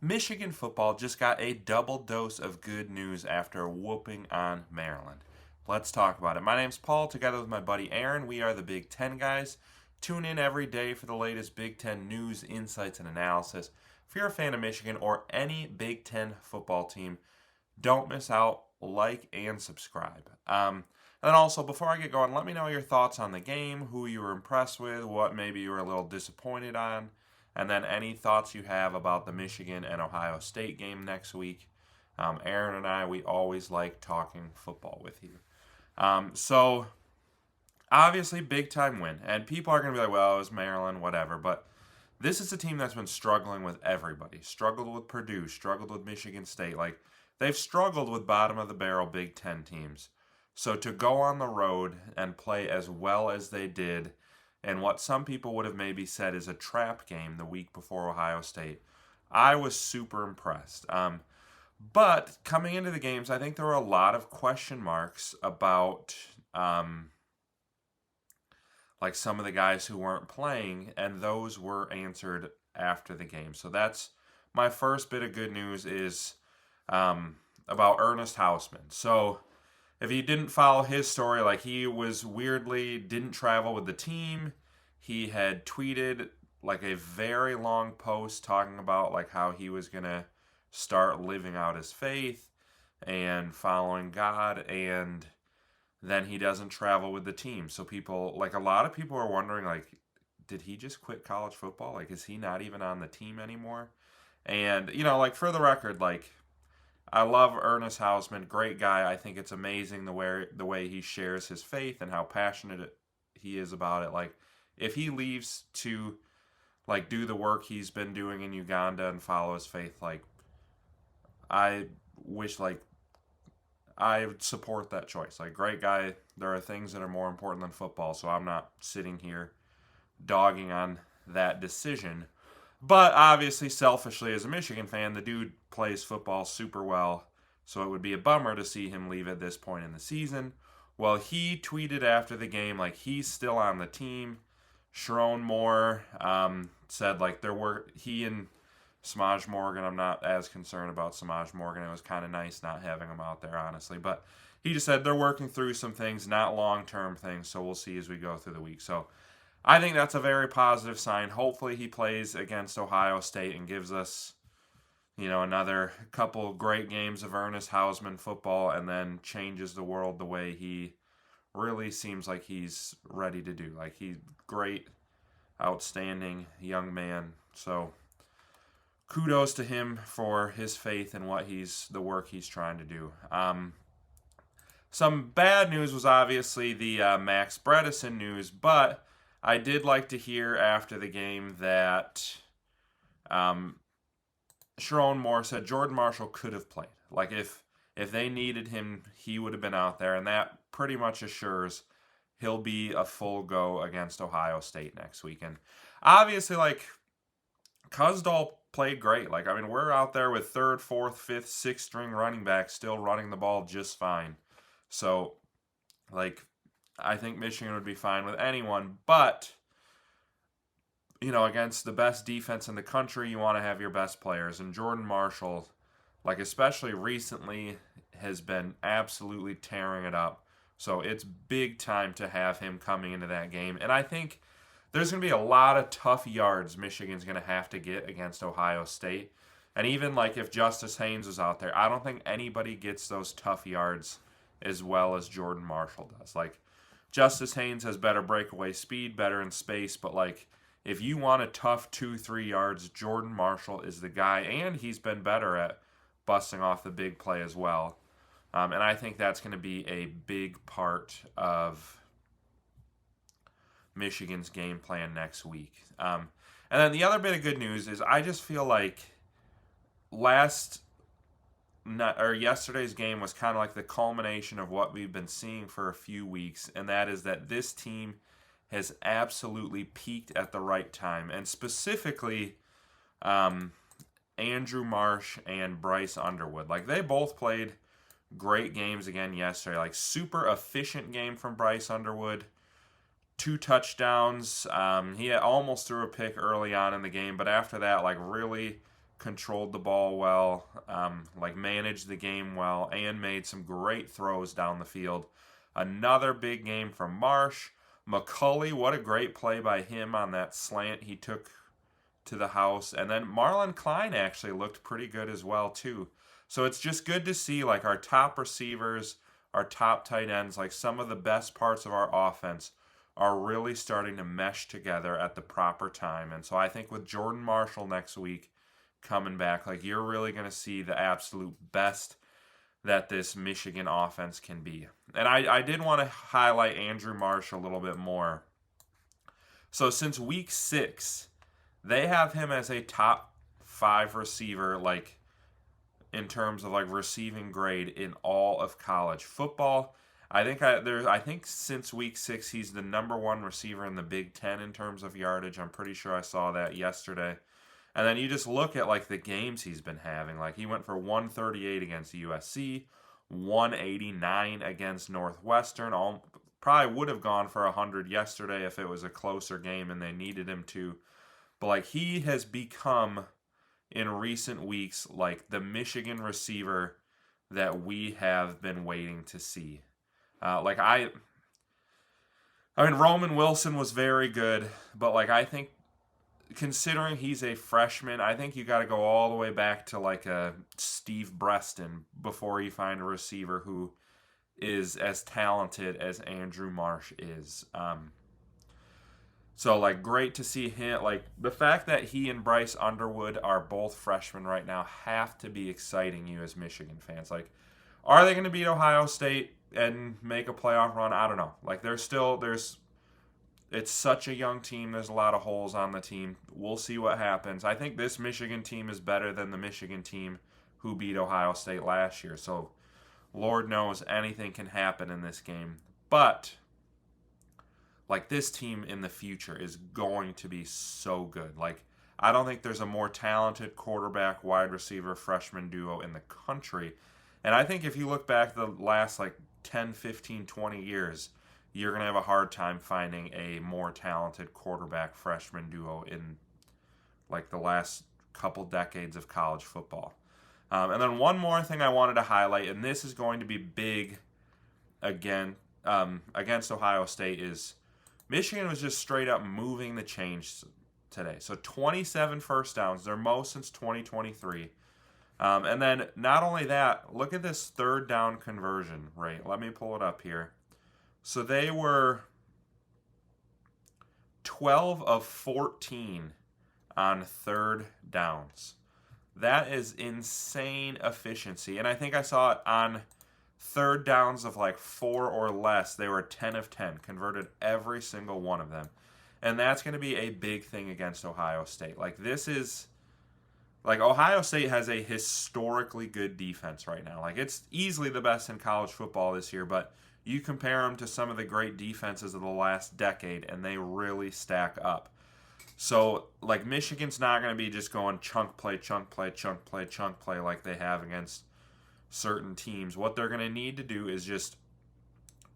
Michigan football just got a double dose of good news after whooping on Maryland. Let's talk about it. My name's Paul, together with my buddy Aaron. We are the Big Ten guys. Tune in every day for the latest Big Ten news, insights, and analysis. If you're a fan of Michigan or any Big Ten football team, don't miss out. Like and subscribe. And also, before I get going, let me know your thoughts on the game, who you were impressed with, what maybe you were a little disappointed on, and then any thoughts you have about the Michigan and Ohio State game next week. Aaron and I, we always like talking football with you. So, obviously, big time win. And people are going to be like, well, it was Maryland, whatever. But this is a team that's been struggling with everybody. Struggled with Purdue, struggled with Michigan State. Like, they've struggled with bottom of the barrel Big Ten teams. So to go on the road and play as well as they did in what some people would have maybe said is a trap game the week before Ohio State, I was super impressed. But coming into the games, I think there were a lot of question marks about like some of the guys who weren't playing, and those were answered after the game. So that's my first bit of good news is about Ernest Hausmann. So if you didn't follow his story, like he was weirdly didn't travel with the team. He had tweeted like a very long post talking about like how he was going to start living out his faith and following God, and then he doesn't travel with the team. So people, like a lot of people are wondering like, did he just quit college football? Like, is he not even on the team anymore? And, like for the record, like I love Ernest Hausmann, great guy. I think it's amazing the way he shares his faith and how passionate he is about it. Like, if he leaves to like do the work he's been doing in Uganda and follow his faith, like I wish like I would support that choice. Like, great guy. There are things that are more important than football, so I'm not sitting here dogging on that decision. But obviously, selfishly, as a Michigan fan, the dude plays football super well, so it would be a bummer to see him leave at this point in the season. Well, he tweeted after the game like he's still on the team. Sharon Moore said like he and Samaj Morgan. I'm not as concerned about Samaj Morgan. It was kind of nice not having him out there, honestly. But he just said they're working through some things, not long-term things, so we'll see as we go through the week. So I think that's a very positive sign. Hopefully he plays against Ohio State and gives us, another couple great games of Ernest Hausmann football and then changes the world the way he really seems like he's ready to do. Like, he's great, outstanding young man. So kudos to him for his faith and the work he's trying to do. Some bad news was obviously the Max Bredesen news, but I did like to hear after the game that Sharon Moore said Jordan Marshall could have played. Like, if they needed him, he would have been out there, and that pretty much assures he'll be a full go against Ohio State next week. And obviously, like, Cusdahl played great. Like, I mean, we're out there with third, fourth, fifth, sixth string running backs still running the ball just fine. So, like, I think Michigan would be fine with anyone, but, against the best defense in the country, you want to have your best players. And Jordan Marshall, like, especially recently, has been absolutely tearing it up. So it's big time to have him coming into that game. And I think there's going to be a lot of tough yards Michigan's going to have to get against Ohio State. And even, like, if Justice Haynes was out there, I don't think anybody gets those tough yards as well as Jordan Marshall does. Like, Justice Haynes has better breakaway speed, better in space, but like if you want a tough 2-3 yards, Jordan Marshall is the guy, and he's been better at busting off the big play as well. And I think that's going to be a big part of Michigan's game plan next week. And then the other bit of good news is I just feel like yesterday's game was kind of like the culmination of what we've been seeing for a few weeks, and that is that this team has absolutely peaked at the right time. And specifically, Andrew Marsh and Bryce Underwood. Like, they both played great games again yesterday. Like, super efficient game from Bryce Underwood. 2 touchdowns. He almost threw a pick early on in the game, but after that, like, really controlled the ball well, managed the game well, and made some great throws down the field. Another big game from Marsh. McCulley, what a great play by him on that slant he took to the house. And then Marlon Klein actually looked pretty good as well, too. So it's just good to see, like, our top receivers, our top tight ends, like some of the best parts of our offense are really starting to mesh together at the proper time. And so I think with Jordan Marshall next week coming back, like, you're really going to see the absolute best that this Michigan offense can be. And I did want to highlight Andrew Marsh a little bit more. So since week 6, they have him as a top 5 receiver, like, in terms of, like, receiving grade in all of college football. I think since week 6 he's the number 1 receiver in the Big Ten in terms of yardage. I'm pretty sure I saw that yesterday. And then you just look at, like, the games he's been having. Like, he went for 138 against USC, 189 against Northwestern. Probably would have gone for 100 yesterday if it was a closer game and they needed him to. But, like, he has become, in recent weeks, like, the Michigan receiver that we have been waiting to see. I mean, Roman Wilson was very good, but, like, I think considering he's a freshman, I think you got to go all the way back to, like, a Steve Breston before you find a receiver who is as talented as Andrew Marsh is. So, like, great to see him. Like, the fact that he and Bryce Underwood are both freshmen right now have to be exciting you as Michigan fans. Like, are they going to beat Ohio State and make a playoff run? I don't know. Like, it's such a young team. There's a lot of holes on the team. We'll see what happens. I think this Michigan team is better than the Michigan team who beat Ohio State last year. So, Lord knows anything can happen in this game. But, like, this team in the future is going to be so good. Like, I don't think there's a more talented quarterback, wide receiver, freshman duo in the country. And I think if you look back the last, like, 10, 15, 20 years, you're going to have a hard time finding a more talented quarterback freshman duo in, like, the last couple decades of college football. And then one more thing I wanted to highlight, and this is going to be big again against Ohio State, is Michigan was just straight up moving the chains today. So 27 first downs, their most since 2023. And then not only that, look at this third down conversion rate. Let me pull it up here. So they were 12 of 14 on third downs. That is insane efficiency. And I think I saw it on third downs of like 4 or less. They were 10 of 10, converted every single one of them. And that's going to be a big thing against Ohio State. Like, this is, like, Ohio State has a historically good defense right now. Like, it's easily the best in college football this year, but you compare them to some of the great defenses of the last decade, and they really stack up. So, like, Michigan's not going to be just going chunk play, chunk play, chunk play, chunk play like they have against certain teams. What they're going to need to do is just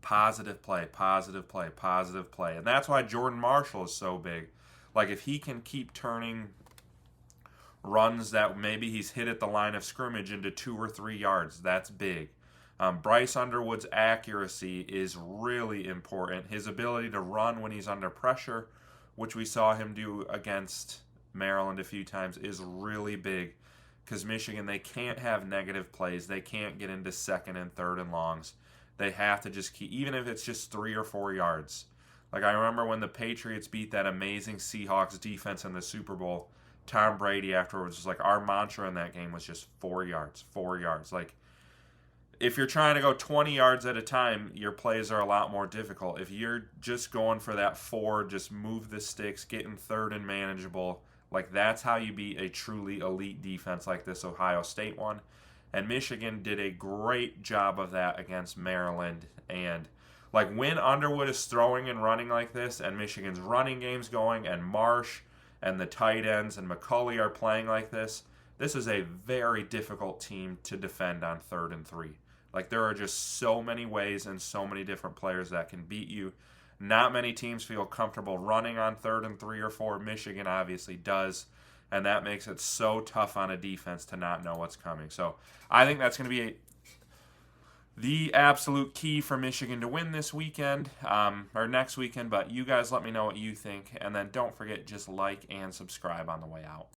positive play, positive play, positive play. And that's why Jordan Marshall is so big. Like, if he can keep turning runs that maybe he's hit at the line of scrimmage into 2 or 3 yards, that's big. Bryce Underwood's accuracy is really important. His ability to run when he's under pressure, which we saw him do against Maryland a few times, is really big. Because Michigan, they can't have negative plays. They can't get into second and third and longs. They have to just keep, even if it's just 3 or 4 yards. Like, I remember when the Patriots beat that amazing Seahawks defense in the Super Bowl, Tom Brady afterwards was like, our mantra in that game was just 4 yards, 4 yards. Like, if you're trying to go 20 yards at a time, your plays are a lot more difficult. If you're just going for that 4, just move the sticks, getting third and manageable, like, that's how you beat a truly elite defense like this Ohio State one. And Michigan did a great job of that against Maryland. And, like, when Underwood is throwing and running like this, and Michigan's running game's going, and Marsh and the tight ends and McCulley are playing like this, this is a very difficult team to defend on 3rd and 3. Like, there are just so many ways and so many different players that can beat you. Not many teams feel comfortable running on 3rd and 3 or 4. Michigan obviously does. and that makes it so tough on a defense to not know what's coming. So I think that's going to be the absolute key for Michigan to win this weekend, or next weekend. But you guys let me know what you think, and then don't forget, just like and subscribe on the way out.